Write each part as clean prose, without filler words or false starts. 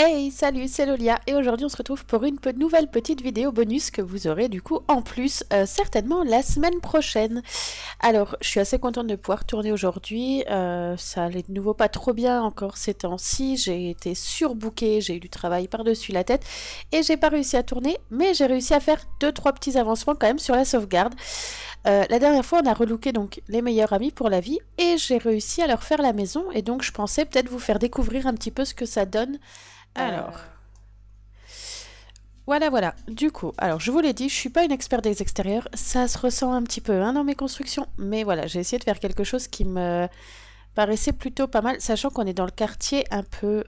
Hey, salut, c'est Lolia et aujourd'hui on se retrouve pour une nouvelle petite vidéo bonus que vous aurez du coup en plus certainement la semaine prochaine. Alors, je suis assez contente de pouvoir tourner aujourd'hui, ça allait de nouveau pas trop bien encore ces temps-ci, j'ai été surbookée, j'ai eu du travail par-dessus la tête et j'ai pas réussi à tourner, mais j'ai réussi à faire deux trois petits avancements quand même sur la sauvegarde. La dernière fois, on a relooké donc les meilleurs amis pour la vie et j'ai réussi à leur faire la maison et donc je pensais peut-être vous faire découvrir un petit peu ce que ça donne. Alors, voilà. Du coup, alors je vous l'ai dit, je suis pas une experte des extérieurs, ça se ressent un petit peu hein, dans mes constructions, mais voilà, j'ai essayé de faire quelque chose qui me paraissait plutôt pas mal, sachant qu'on est dans le quartier un peu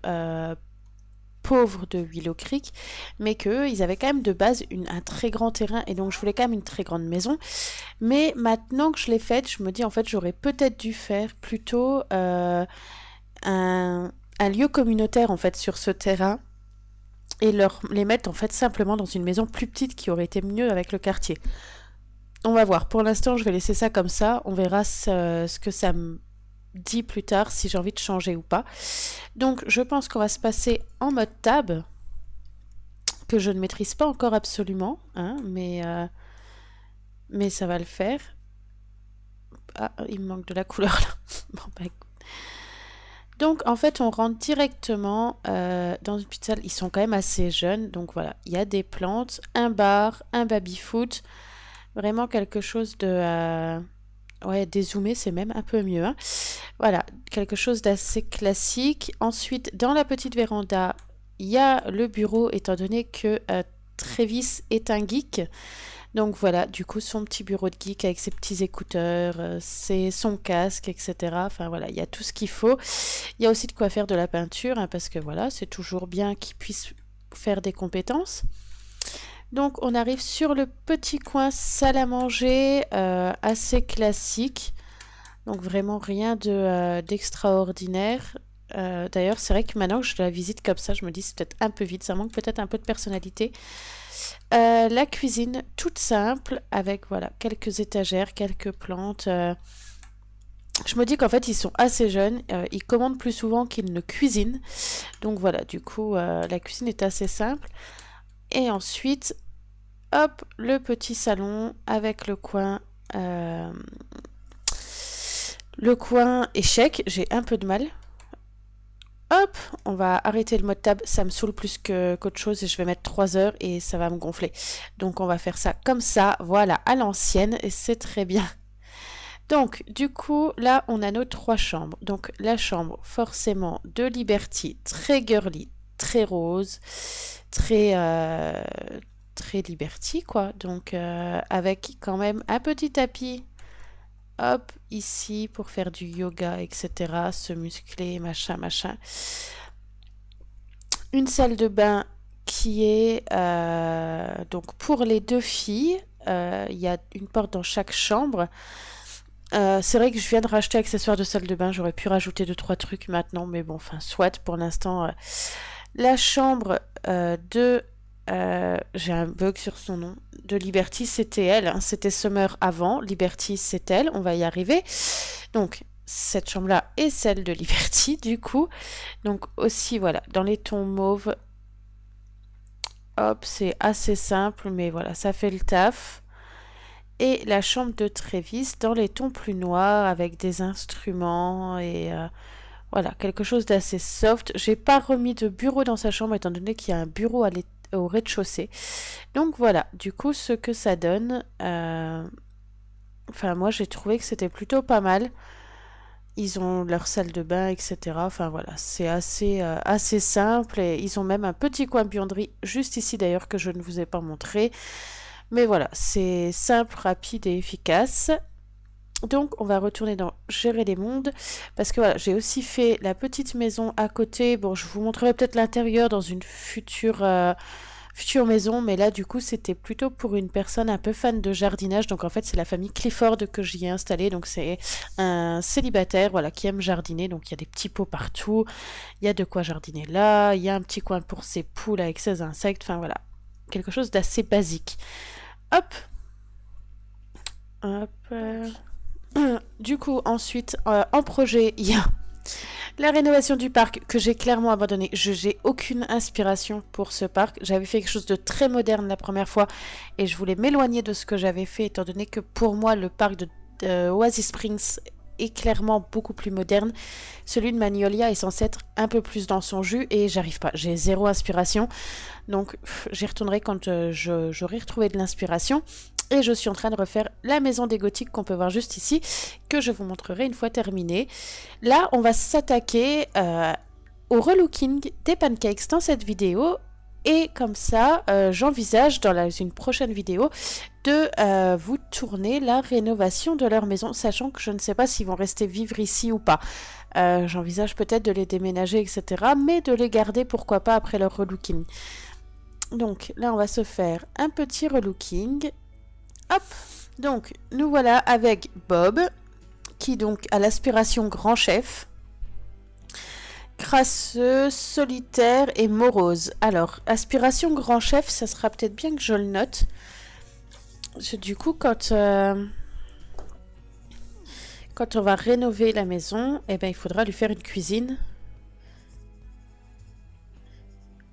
pauvre de Willow Creek, mais qu'eux, ils avaient quand même de base un très grand terrain, et donc je voulais quand même une très grande maison. Mais maintenant que je l'ai faite, je me dis en fait j'aurais peut-être dû faire plutôt un lieu communautaire en fait sur ce terrain et les mettre en fait simplement dans une maison plus petite qui aurait été mieux avec le quartier. On va voir. Pour l'instant, je vais laisser ça comme ça. On verra ce que ça me dit plus tard, si j'ai envie de changer ou pas. Donc, je pense qu'on va se passer en mode tab, que je ne maîtrise pas encore absolument, hein, mais ça va le faire. Ah, il me manque de la couleur là. Bon, bah, donc en fait on rentre directement dans une petite salle, ils sont quand même assez jeunes, donc voilà, il y a des plantes, un bar, un baby-foot, vraiment quelque chose de... ouais, dézoomé c'est même un peu mieux, hein. Voilà, quelque chose d'assez classique. Ensuite, dans la petite véranda, il y a le bureau, étant donné que Travis est un geek. Donc voilà, du coup, son petit bureau de geek avec ses petits écouteurs, son casque, etc. Enfin voilà, il y a tout ce qu'il faut. Il y a aussi de quoi faire de la peinture, hein, parce que voilà, c'est toujours bien qu'il puisse faire des compétences. Donc on arrive sur le petit coin salle à manger, assez classique. Donc vraiment rien d'extraordinaire. D'ailleurs, c'est vrai que maintenant que je la visite comme ça, je me dis c'est peut-être un peu vide, ça manque peut-être un peu de personnalité. La cuisine, toute simple, avec voilà quelques étagères, quelques plantes. Je me dis qu'en fait ils sont assez jeunes, ils commandent plus souvent qu'ils ne cuisinent. Donc voilà, du coup la cuisine est assez simple. Et ensuite, hop, le petit salon avec euh, le coin échec. J'ai un peu de mal. Hop, on va arrêter le mode tab, ça me saoule plus qu'autre chose et je vais mettre 3 heures et ça va me gonfler. Donc on va faire ça comme ça, voilà, à l'ancienne et c'est très bien. Donc du coup, là on a nos 3 chambres. Donc la chambre forcément de Liberty, très girly, très rose, très, très Liberty quoi. Donc avec quand même un petit tapis. Hop, ici pour faire du yoga, etc. Se muscler, machin. Une salle de bain qui est donc pour les deux filles. Il y a une porte dans chaque chambre. C'est vrai que je viens de racheter accessoires de salle de bain. J'aurais pu rajouter 2-3 trucs maintenant, mais bon, enfin, soit pour l'instant. La chambre de. J'ai un bug sur son nom. De Liberty, c'était elle, hein. C'était Summer avant. Liberty, c'est elle. On va y arriver. Donc, cette chambre-là est celle de Liberty, du coup. Donc, aussi, voilà, dans les tons mauves. Hop, c'est assez simple, mais voilà, ça fait le taf. Et la chambre de Travis dans les tons plus noirs avec des instruments et voilà, quelque chose d'assez soft. J'ai pas remis de bureau dans sa chambre étant donné qu'il y a un bureau au rez-de-chaussée. Donc voilà, du coup, ce que ça donne. Enfin, moi j'ai trouvé que c'était plutôt pas mal. Ils ont leur salle de bain, etc. Enfin voilà, c'est assez simple. Et ils ont même un petit coin buanderie juste ici d'ailleurs que je ne vous ai pas montré. Mais voilà, c'est simple, rapide et efficace. Donc on va retourner dans gérer les mondes parce que voilà, j'ai aussi fait la petite maison à côté. Bon, je vous montrerai peut-être l'intérieur dans une future maison, mais là du coup c'était plutôt pour une personne un peu fan de jardinage. Donc en fait c'est la famille Clifford que j'y ai installé. Donc c'est un célibataire voilà qui aime jardiner. Donc il y a des petits pots partout, il y a de quoi jardiner là, il y a un petit coin pour ses poules avec ses insectes. Enfin voilà, quelque chose d'assez basique. Hop, hop. Du coup, ensuite, en projet, il y a La rénovation du parc que j'ai clairement abandonné. J'ai aucune inspiration pour ce parc. J'avais fait quelque chose de très moderne la première fois et je voulais m'éloigner de ce que j'avais fait étant donné que pour moi le parc de Oasis Springs est clairement beaucoup plus moderne. Celui de Magnolia est censé être un peu plus dans son jus et j'arrive pas. J'ai zéro inspiration. Donc j'y retournerai quand j'aurai retrouvé de l'inspiration. Et je suis en train de refaire la maison des gothiques qu'on peut voir juste ici, que je vous montrerai une fois terminée. Là, on va s'attaquer au relooking des pancakes dans cette vidéo. Et comme ça, j'envisage dans une prochaine vidéo de vous tourner la rénovation de leur maison, sachant que je ne sais pas s'ils vont rester vivre ici ou pas. J'envisage peut-être de les déménager, etc. Mais de les garder, pourquoi pas, après leur relooking. Donc là, on va se faire un petit relooking. Hop, donc nous voilà avec Bob, qui donc a l'aspiration grand chef, crasseux, solitaire et morose. Alors, aspiration grand chef, ça sera peut-être bien que je le note. Du coup, quand on va rénover la maison, eh ben, il faudra lui faire une cuisine.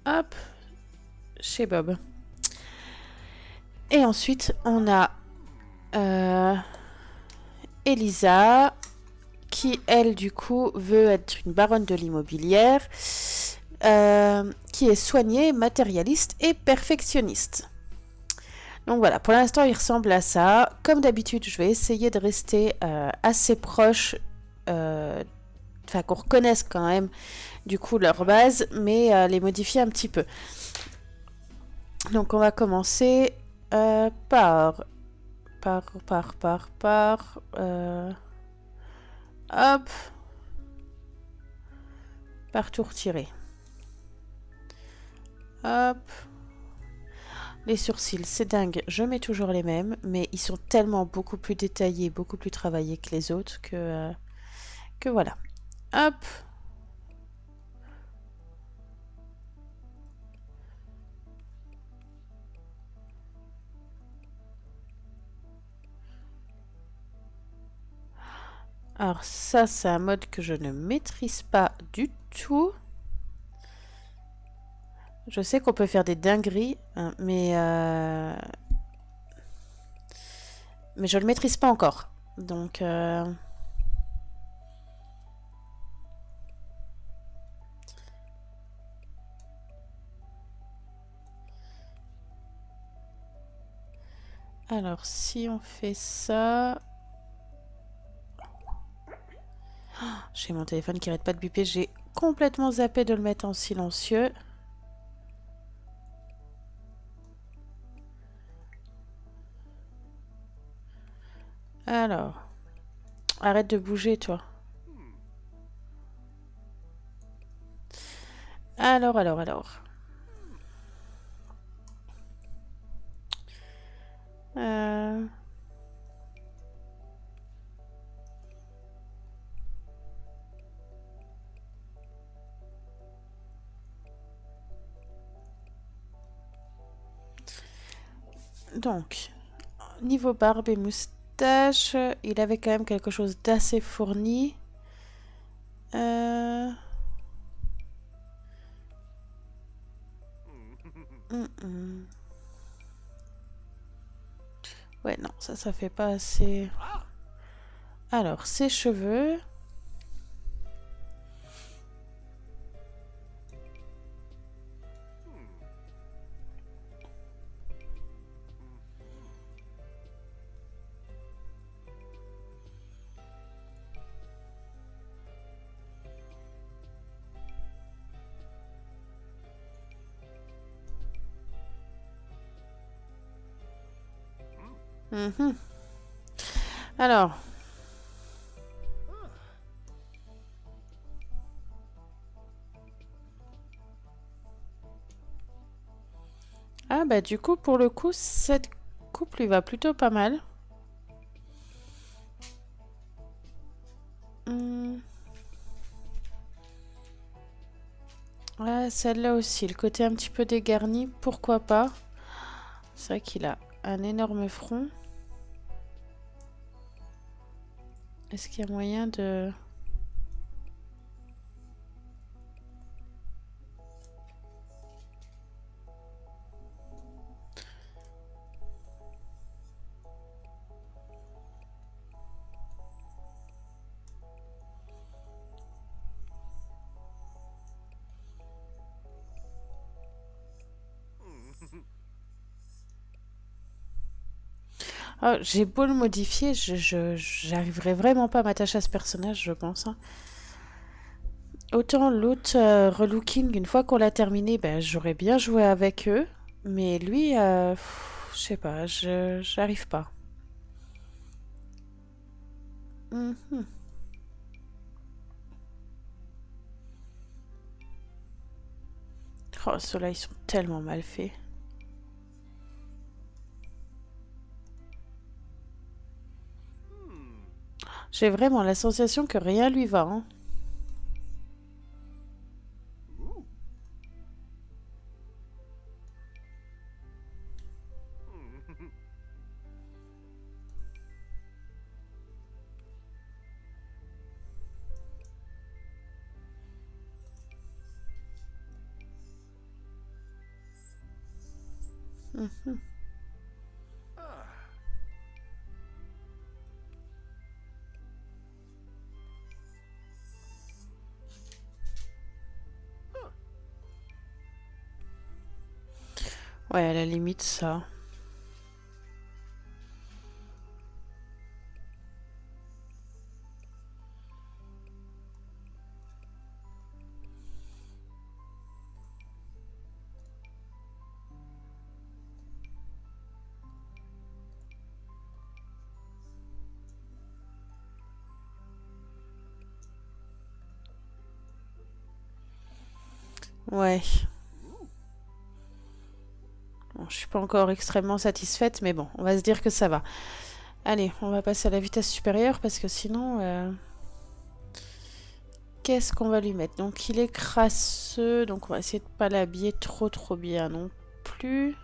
Hop, chez Bob. Et ensuite, on a Elisa, qui, elle, du coup, veut être une baronne de l'immobilière, qui est soignée, matérialiste et perfectionniste. Donc voilà, pour l'instant, il ressemble à ça. Comme d'habitude, je vais essayer de rester assez proche, enfin qu'on reconnaisse quand même, du coup, leur base, mais les modifier un petit peu. Donc on va commencer par hop, par tout retirer. Hop. Les sourcils, c'est dingue, je mets toujours les mêmes, mais ils sont tellement beaucoup plus détaillés, beaucoup plus travaillés que les autres que voilà. Hop. Alors ça, c'est un mode que je ne maîtrise pas du tout. Je sais qu'on peut faire des dingueries, hein, mais je ne le maîtrise pas encore. Donc alors, si on fait ça... J'ai mon téléphone qui arrête pas de biper. J'ai complètement zappé de le mettre en silencieux. Alors, arrête de bouger, toi. Alors. Donc, niveau barbe et moustache, il avait quand même quelque chose d'assez fourni. Ouais, non, ça fait pas assez. Alors, ses cheveux. Alors. Ah bah du coup, pour le coup, cette coupe lui va plutôt pas mal. Ouais, celle-là aussi, le côté un petit peu dégarni, pourquoi pas. C'est vrai qu'il a un énorme front. Est-ce qu'il y a moyen de... Ah, j'ai beau le modifier, j'arriverai vraiment pas à m'attacher à ce personnage, je pense, hein. Autant l'autre relooking, une fois qu'on l'a terminé, ben, j'aurais bien joué avec eux. Mais lui, je sais pas, j'arrive pas. Mhm. Oh, ceux-là, ils sont tellement mal faits. J'ai vraiment la sensation que rien lui va, hein. Mhm. Ouais, à la limite, ça. Ouais. Bon, je suis pas encore extrêmement satisfaite, mais bon, on va se dire que ça va. Allez, on va passer à la vitesse supérieure parce que sinon, qu'est-ce qu'on va lui mettre? Donc, il est crasseux, donc on va essayer de pas l'habiller trop bien non plus.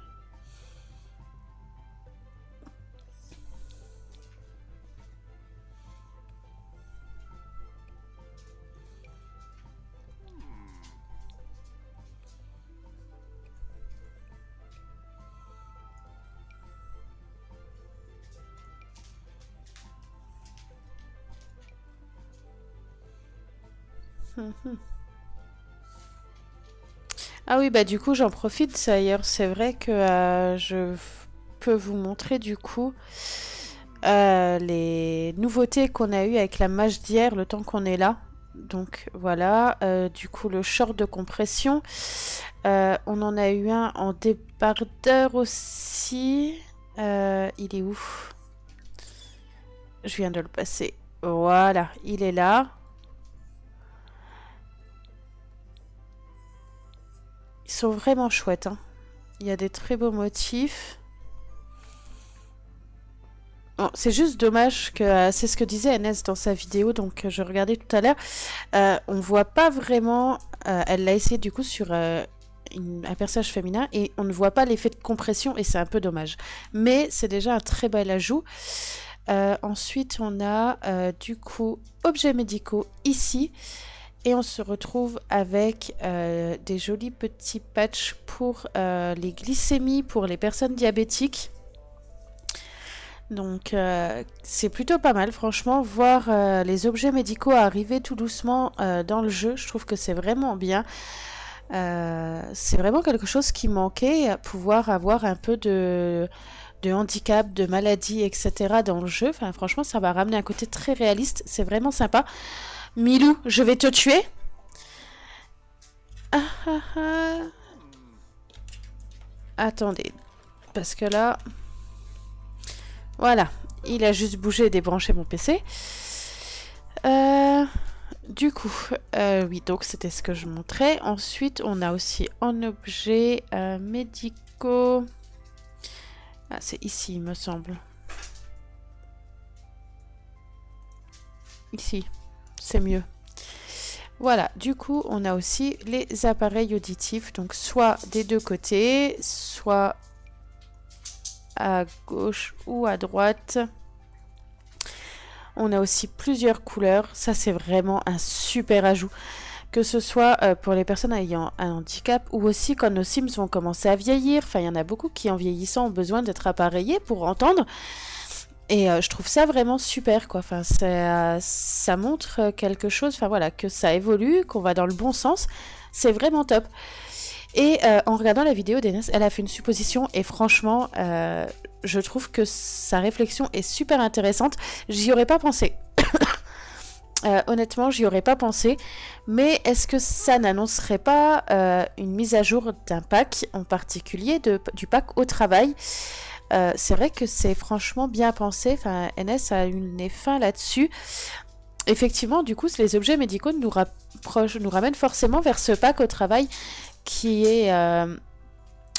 Mhm. Ah oui, bah du coup, j'en profite d'ailleurs. C'est vrai que peux vous montrer du coup les nouveautés qu'on a eues avec la mage d'hier, le temps qu'on est là. Donc voilà, du coup, le short de compression. On en a eu un en débardeur aussi. Il est où? Je viens de le passer. Voilà, il est là. Ils sont vraiment chouettes, hein. Il y a des très beaux motifs. Bon, c'est juste dommage que c'est ce que disait NS dans sa vidéo, donc je regardais tout à l'heure. On voit pas vraiment. Elle l'a essayé du coup sur un personnage féminin et on ne voit pas l'effet de compression et c'est un peu dommage. Mais c'est déjà un très bel ajout. Ensuite, on a du coup objets médicaux ici et on se retrouve avec des jolis petits patchs pour les glycémies pour les personnes diabétiques. Donc c'est plutôt pas mal, franchement, voir les objets médicaux arriver tout doucement dans le jeu, je trouve que c'est vraiment bien. C'est vraiment quelque chose qui manquait, pouvoir avoir un peu de handicap, de maladie, etc. dans le jeu. Enfin, franchement, ça va ramener un côté très réaliste, c'est vraiment sympa. Milou, je vais te tuer. Ah, ah, ah. Attendez, parce que là... Voilà, il a juste bougé et débranché mon PC. Du coup, oui, donc c'était ce que je montrais. Ensuite, on a aussi en objets médicaux. Ah, c'est ici, il me semble. Ici, c'est mieux. Voilà, du coup, on a aussi les appareils auditifs. Donc, soit des deux côtés, soit à gauche ou à droite. On a aussi plusieurs couleurs. Ça, c'est vraiment un super ajout. Que ce soit pour les personnes ayant un handicap ou aussi quand nos Sims vont commencer à vieillir. Enfin, il y en a beaucoup qui, en vieillissant, ont besoin d'être appareillés pour entendre. Et je trouve ça vraiment super, quoi. Enfin, ça montre quelque chose, enfin voilà, que ça évolue, qu'on va dans le bon sens. C'est vraiment top. Et en regardant la vidéo d'Enes, elle a fait une supposition et franchement, je trouve que sa réflexion est super intéressante. J'y aurais pas pensé. Honnêtement, j'y aurais pas pensé. Mais est-ce que ça n'annoncerait pas une mise à jour d'un pack, en particulier du pack au travail? C'est vrai que c'est franchement bien pensé. Enfin, Enes a eu le nez fin là-dessus. Effectivement, du coup, les objets médicaux nous ramènent forcément vers ce pack au travail qui est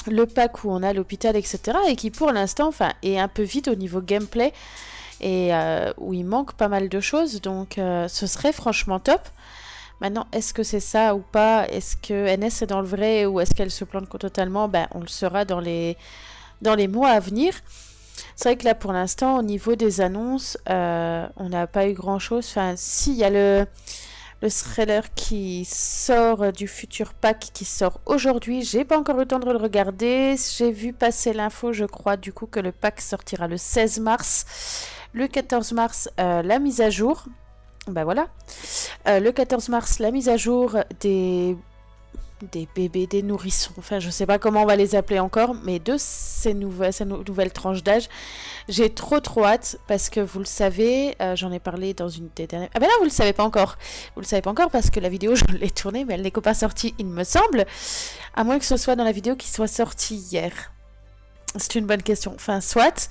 le pack où on a l'hôpital, etc. Et qui, pour l'instant, enfin, est un peu vide au niveau gameplay et où il manque pas mal de choses. Donc, ce serait franchement top. Maintenant, est-ce que c'est ça ou pas? Est-ce que NS est dans le vrai ou est-ce qu'elle se plante totalement? Ben, on le saura dans les mois à venir. C'est vrai que là, pour l'instant, au niveau des annonces, on n'a pas eu grand-chose. Enfin, si, il y a le trailer qui sort du futur pack qui sort aujourd'hui. J'ai pas encore eu le temps de le regarder. J'ai vu passer l'info, je crois, du coup, que le pack sortira le 16 mars. Le 14 mars, la mise à jour. Ben voilà. Le 14 mars, la mise à jour des bébés, des nourrissons, enfin je sais pas comment on va les appeler encore, mais de ces nouvelles tranches d'âge. J'ai trop hâte parce que vous le savez, j'en ai parlé dans une des dernières... Ah ben là vous le savez pas encore. Vous le savez pas encore parce que la vidéo je l'ai tournée mais elle n'est pas sortie il me semble. À moins que ce soit dans la vidéo qui soit sortie hier. C'est une bonne question. Enfin soit.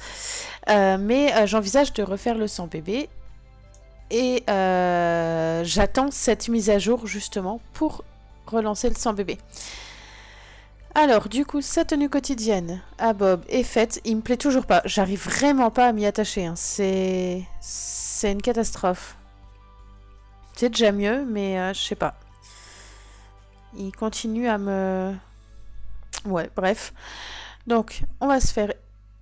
Mais j'envisage de refaire le sang bébé. Et j'attends cette mise à jour justement pour relancer le sang bébé. Alors, du coup, sa tenue quotidienne à Bob est faite. Il me plaît toujours pas. J'arrive vraiment pas à m'y attacher. Hein. C'est une catastrophe. C'est déjà mieux, mais je sais pas. Il continue à me... Ouais, bref. Donc, on va se faire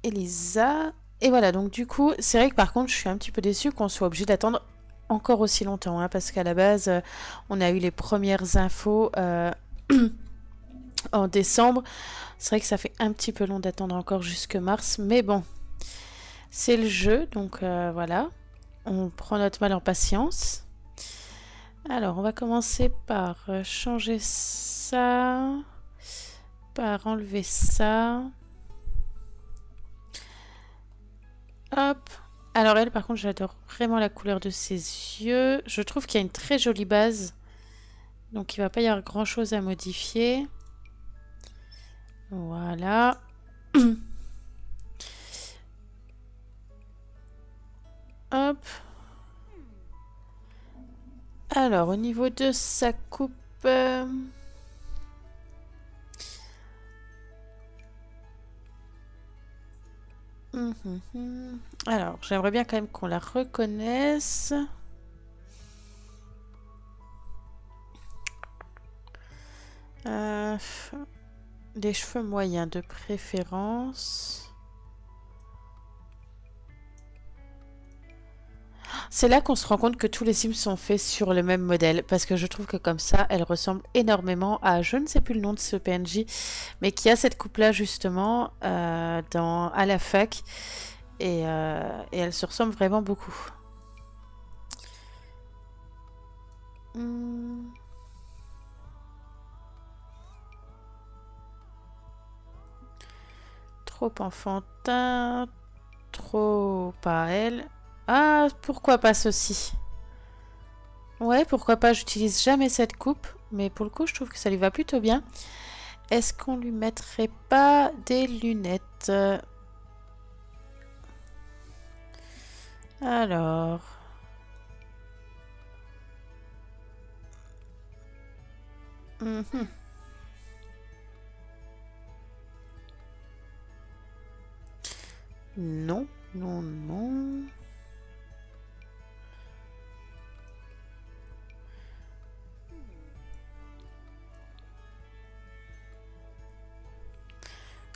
Elisa. Et voilà, donc du coup, c'est vrai que par contre, je suis un petit peu déçue qu'on soit obligé d'attendre encore aussi longtemps. Hein, parce qu'à la base, on a eu les premières infos... en décembre. C'est vrai que ça fait un petit peu long d'attendre encore jusque mars, mais bon, c'est le jeu, donc voilà. On prend notre mal en patience. Alors, on va commencer par changer ça, par enlever ça. Hop. Alors elle, par contre, j'adore vraiment la couleur de ses yeux. Je trouve qu'il y a une très jolie base, donc il va pas y avoir grand-chose à modifier. Voilà. Hop. Alors, au niveau de sa coupe... Alors, j'aimerais bien quand même qu'on la reconnaisse. Des cheveux moyens de préférence. C'est là qu'on se rend compte que tous les Sims sont faits sur le même modèle, parce que je trouve que comme ça, elle ressemble énormément à, je ne sais plus le nom de ce PNJ, mais qui a cette coupe-là justement à la fac, et elle se ressemble vraiment beaucoup. Trop enfantin, trop pas elle. Ah, pourquoi pas ceci? Ouais, pourquoi pas, j'utilise jamais cette coupe, mais pour le coup, je trouve que ça lui va plutôt bien. Est-ce qu'on lui mettrait pas des lunettes? Alors... Non, non, non...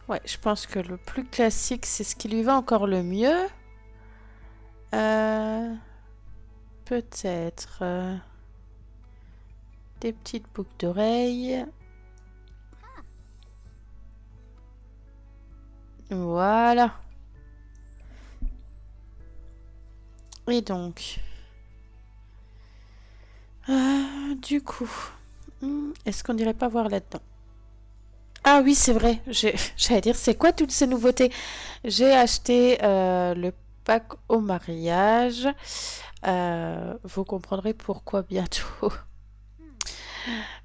Ouais, je pense que le plus classique, c'est ce qui lui va encore le mieux. Peut-être des petites boucles d'oreilles. Voilà. Et donc... du coup... est-ce qu'on irait pas voir là-dedans? Ah oui, c'est vrai. J'allais dire, c'est quoi toutes ces nouveautés? J'ai acheté le pack au mariage. Vous comprendrez pourquoi bientôt.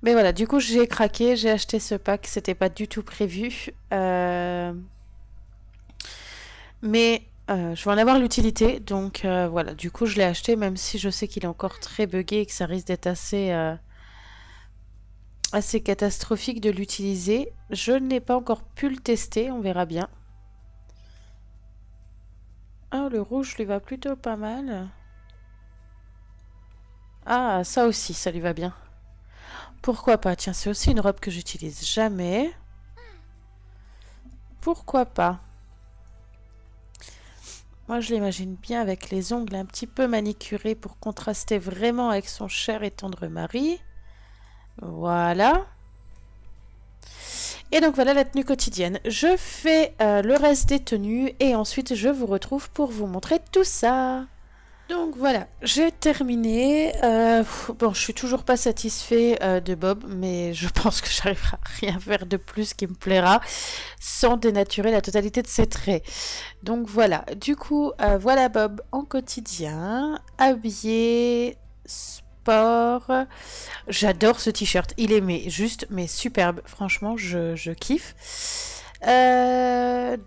Mais voilà, du coup, j'ai craqué, j'ai acheté ce pack. C'était pas du tout prévu. Mais je vais en avoir l'utilité. Donc voilà, du coup, je l'ai acheté, même si je sais qu'il est encore très buggé et que ça risque d'être assez catastrophique de l'utiliser. Je n'ai pas encore pu le tester, on verra bien. Ah, le rouge lui va plutôt pas mal. Ah, ça aussi, ça lui va bien. Pourquoi pas? Tiens, c'est aussi une robe que j'utilise jamais. Pourquoi pas? Moi, je l'imagine bien avec les ongles un petit peu manicurés pour contraster vraiment avec son cher et tendre mari. Voilà. Et donc voilà la tenue quotidienne. Je fais le reste des tenues et ensuite je vous retrouve pour vous montrer tout ça. Donc voilà, j'ai terminé. Bon, je suis toujours pas satisfait de Bob, mais je pense que j'arriverai à rien faire de plus qui me plaira sans dénaturer la totalité de ses traits. Donc voilà, du coup, voilà Bob en quotidien, habillé, sport. J'adore ce t-shirt, il est juste mais superbe. Franchement, je kiffe.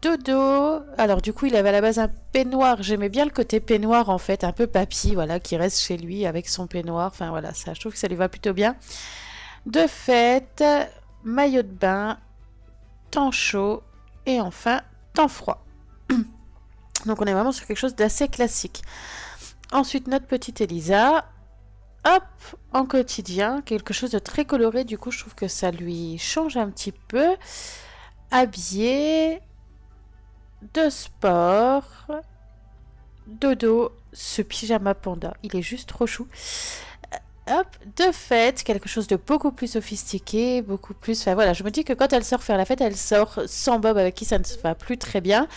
Dodo. Alors du coup, il avait à la base un peignoir. J'aimais bien le côté peignoir en fait, un peu papy, voilà, qui reste chez lui avec son peignoir. Enfin voilà, ça, je trouve que ça lui va plutôt bien. De fête, maillot de bain, temps chaud et enfin temps froid. Donc on est vraiment sur quelque chose d'assez classique. Ensuite, notre petite Elisa. Hop, en quotidien, quelque chose de très coloré. Du coup, je trouve que ça lui change un petit peu. Habillé, de sport, dodo, ce pyjama panda, il est juste trop chou. Hop, de fête, quelque chose de beaucoup plus sophistiqué, beaucoup plus... Enfin voilà, je me dis que quand elle sort faire la fête, elle sort sans Bob avec qui ça ne se va plus très bien.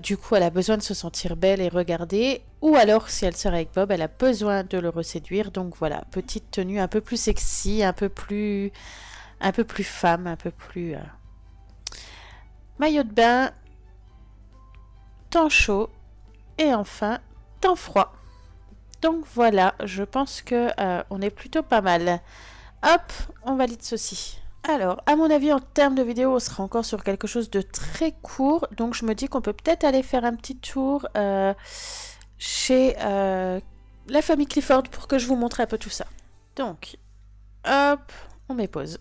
Du coup, elle a besoin de se sentir belle et regardée. Ou alors, si elle sort avec Bob, elle a besoin de le reséduire. Donc voilà, petite tenue un peu plus sexy, un peu plus femme, un peu plus... Maillot de bain, temps chaud et enfin temps froid. Donc voilà, je pense que on est plutôt pas mal. Hop, on valide ceci. Alors, à mon avis, en termes de vidéo, on sera encore sur quelque chose de très court. Donc je me dis qu'on peut peut-être aller faire un petit tour chez la famille Clifford pour que je vous montre un peu tout ça. Donc, hop, on met pause.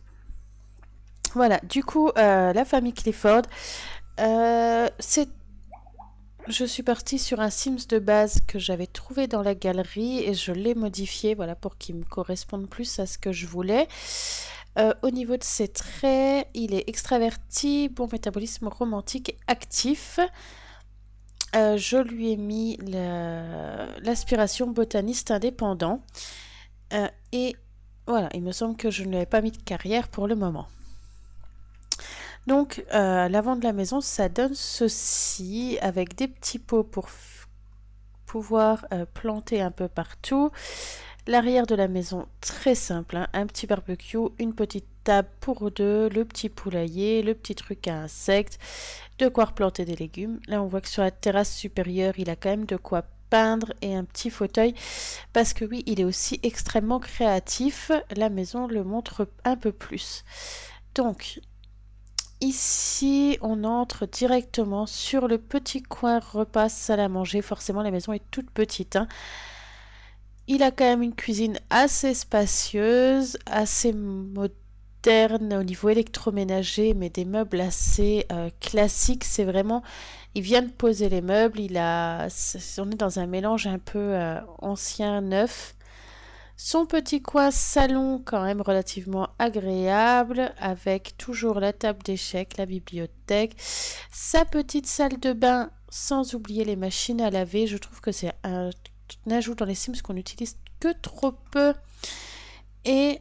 Voilà, du coup, la famille Clifford, c'est je suis partie sur un Sims de base que j'avais trouvé dans la galerie et je l'ai modifié voilà, pour qu'il me corresponde plus à ce que je voulais. Au niveau de ses traits, il est extraverti, bon métabolisme romantique et actif. Je lui ai mis l'aspiration botaniste indépendant. Et voilà, il me semble que je ne lui avais pas mis de carrière pour le moment. Donc, l'avant de la maison, ça donne ceci, avec des petits pots pour pouvoir planter un peu partout. L'arrière de la maison, très simple, hein, un petit barbecue, une petite table pour deux, le petit poulailler, le petit truc à insectes, de quoi replanter des légumes. Là, on voit que sur la terrasse supérieure, il a quand même de quoi peindre et un petit fauteuil, parce que oui, il est aussi extrêmement créatif. La maison le montre un peu plus. Donc, ici, on entre directement sur le petit coin repas, salle à manger. Forcément, la maison est toute petite, hein. Il a quand même une cuisine assez spacieuse, assez moderne au niveau électroménager, mais des meubles assez classiques. C'est vraiment, il vient de poser les meubles. On est dans un mélange un peu ancien, neuf. Son petit coin salon quand même relativement agréable avec toujours la table d'échecs, la bibliothèque, sa petite salle de bain sans oublier les machines à laver. Je trouve que c'est un ajout dans les Sims qu'on n'utilise que trop peu. Et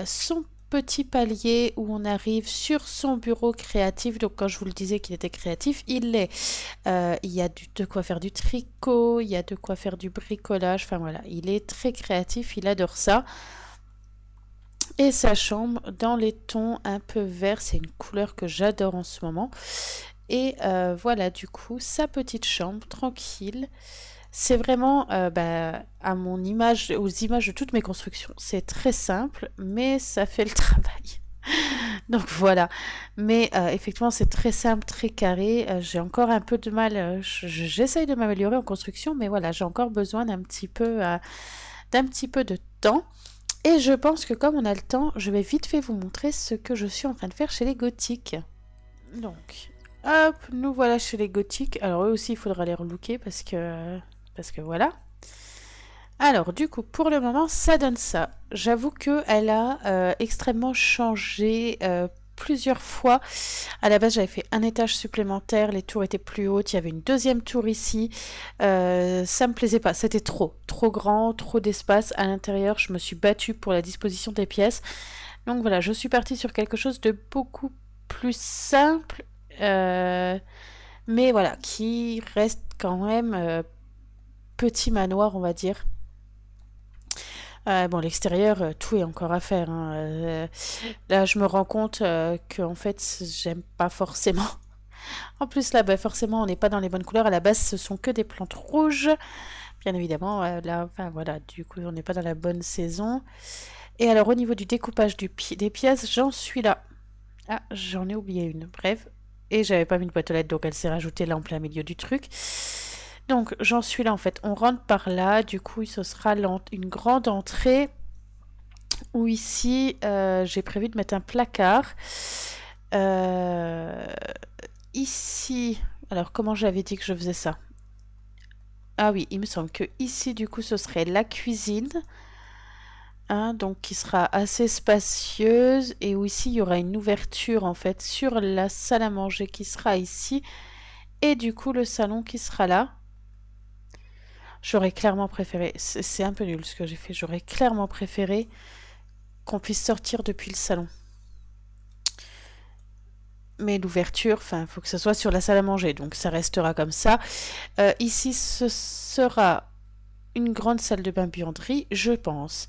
son petit palier où on arrive sur son bureau créatif. Donc quand je vous le disais qu'il était créatif, il l'est. Il y a de quoi faire du tricot, il y a de quoi faire du bricolage. Enfin voilà, il est très créatif, il adore ça. Et sa chambre dans les tons un peu verts, c'est une couleur que j'adore en ce moment. Et voilà, du coup, sa petite chambre tranquille. C'est vraiment à mon image, aux images de toutes mes constructions. C'est très simple, mais ça fait le travail. Donc voilà. Mais effectivement, c'est très simple, très carré. J'ai encore un peu de mal. J'essaye de m'améliorer en construction, mais voilà, j'ai encore besoin d'un petit peu de temps. Et je pense que comme on a le temps, je vais vite fait vous montrer ce que je suis en train de faire chez les gothiques. Donc, hop, nous voilà chez les gothiques. Alors eux aussi, il faudra les relooker parce que voilà. Alors du coup, pour le moment, ça donne ça. J'avoue que elle a extrêmement changé plusieurs fois. À la base, j'avais fait un étage supplémentaire, les tours étaient plus hautes, il y avait une deuxième tour ici. Ça me plaisait pas, c'était trop grand, trop d'espace à l'intérieur. Je me suis battue pour la disposition des pièces. Donc voilà, je suis partie sur quelque chose de beaucoup plus simple, euh, mais voilà, qui reste quand même petit manoir, on va dire. Bon, l'extérieur, tout est encore à faire, hein. Là, je me rends compte que en fait, j'aime pas forcément. En plus, là, bah, forcément, on n'est pas dans les bonnes couleurs. À la base, ce sont que des plantes rouges. Bien évidemment, là, enfin voilà, du coup, on n'est pas dans la bonne saison. Et alors, au niveau du découpage des pièces, j'en suis là. Ah, j'en ai oublié une. Bref. Et j'avais pas mis de boîte aux lettres, donc elle s'est rajoutée là en plein milieu du truc. Donc, j'en suis là en fait. On rentre par là. Du coup, ce sera une grande entrée où ici, j'ai prévu de mettre un placard. Euh, Ici, alors comment j'avais dit que je faisais ça? Ah oui, il me semble que ici, du coup, ce serait la cuisine. Hein, donc qui sera assez spacieuse et où ici il y aura une ouverture en fait sur la salle à manger qui sera ici et du coup le salon qui sera là. J'aurais clairement préféré, c'est un peu nul ce que j'ai fait, j'aurais clairement préféré qu'on puisse sortir depuis le salon. Mais l'ouverture, enfin, il faut que ce soit sur la salle à manger, donc ça restera comme ça. Ici, ce sera une grande salle de bain-buanderie, je pense.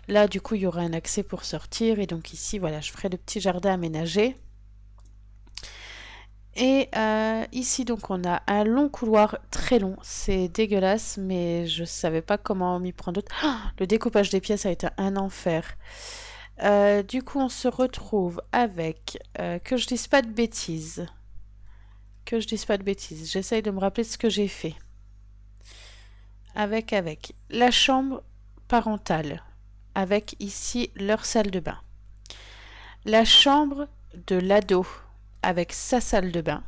Là, du coup, il y aura un accès pour sortir. Et donc ici, voilà, je ferai le petit jardin aménagé. Et ici, donc, on a un long couloir très long. C'est dégueulasse, mais je savais pas comment m'y prendre d'autre. Oh, le découpage des pièces a été un enfer. Du coup, on se retrouve avec... que je dise pas de bêtises. Que je dise pas de bêtises. J'essaye de me rappeler ce que j'ai fait. Avec la chambre parentale. Avec ici leur salle de bain. La chambre de l'ado avec sa salle de bain.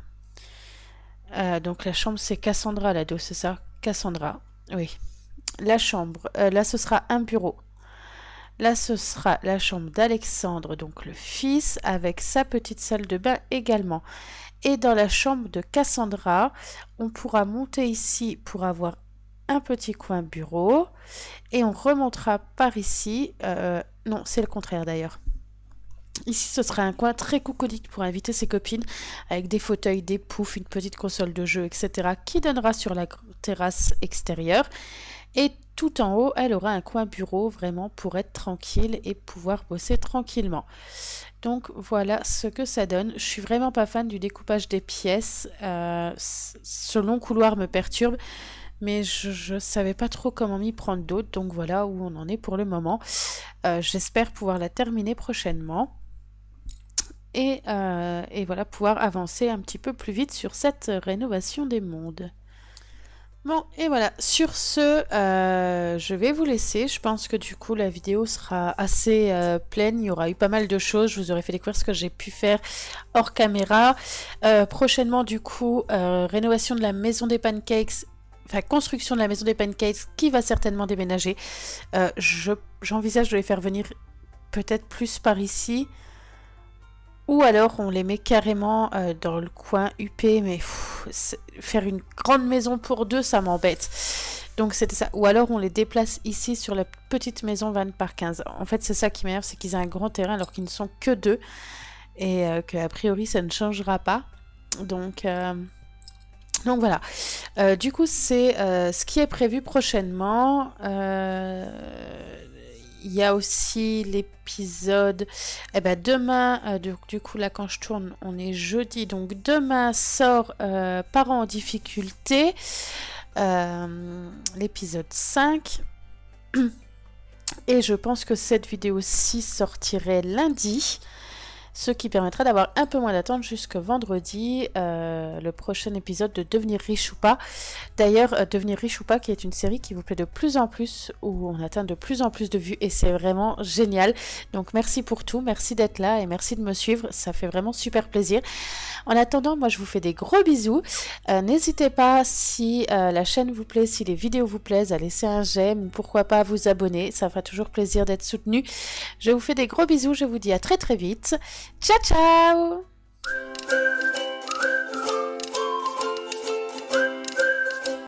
Donc la chambre c'est Cassandra l'ado, c'est ça? Cassandra, oui. La chambre, là ce sera un bureau. Là ce sera la chambre d'Alexandre, donc le fils, avec sa petite salle de bain également. Et dans la chambre de Cassandra, on pourra monter ici pour avoir un petit coin bureau. Et on remontera par ici. Non, c'est le contraire d'ailleurs. Ici, ce sera un coin très cocooning pour inviter ses copines avec des fauteuils, des poufs, une petite console de jeu, etc. qui donnera sur la terrasse extérieure. Et tout en haut, elle aura un coin bureau vraiment pour être tranquille et pouvoir bosser tranquillement. Donc voilà ce que ça donne. Je suis vraiment pas fan du découpage des pièces. Ce long couloir me perturbe. Mais je savais pas trop comment m'y prendre d'autres. Donc voilà où on en est pour le moment. J'espère pouvoir la terminer prochainement. Et voilà, pouvoir avancer un petit peu plus vite sur cette rénovation des mondes. Bon, et voilà, sur ce, je vais vous laisser. Je pense que du coup, la vidéo sera assez pleine. Il y aura eu pas mal de choses. Je vous aurai fait découvrir ce que j'ai pu faire hors caméra. Prochainement, du coup, rénovation de la maison des pancakes. Enfin, construction de la maison des pancakes qui va certainement déménager. J'envisage de les faire venir peut-être plus par ici. Ou alors on les met carrément dans le coin huppé, mais faire une grande maison pour deux, ça m'embête. Donc c'était ça. Ou alors on les déplace ici sur la petite maison 20 par 15. En fait c'est ça qui m'énerve, c'est qu'ils ont un grand terrain alors qu'ils ne sont que deux. Et qu'a priori ça ne changera pas. Donc voilà. Du coup c'est ce qui est prévu prochainement. il y a aussi l'épisode, eh ben demain, du coup là quand je tourne, on est jeudi, donc demain sort Parents en difficulté, l'épisode 5. Et je pense que cette vidéo-ci sortirait lundi, ce qui permettra d'avoir un peu moins d'attente jusqu'à vendredi, le prochain épisode de Devenir riche ou pas. D'ailleurs, Devenir riche ou pas, qui est une série qui vous plaît de plus en plus, où on atteint de plus en plus de vues, et c'est vraiment génial. Donc merci pour tout, merci d'être là et merci de me suivre, ça fait vraiment super plaisir. En attendant, moi je vous fais des gros bisous. N'hésitez pas, si la chaîne vous plaît, si les vidéos vous plaisent, à laisser un j'aime, ou pourquoi pas à vous abonner, ça fera toujours plaisir d'être soutenu. Je vous fais des gros bisous, je vous dis à très très vite. Ciao ciao!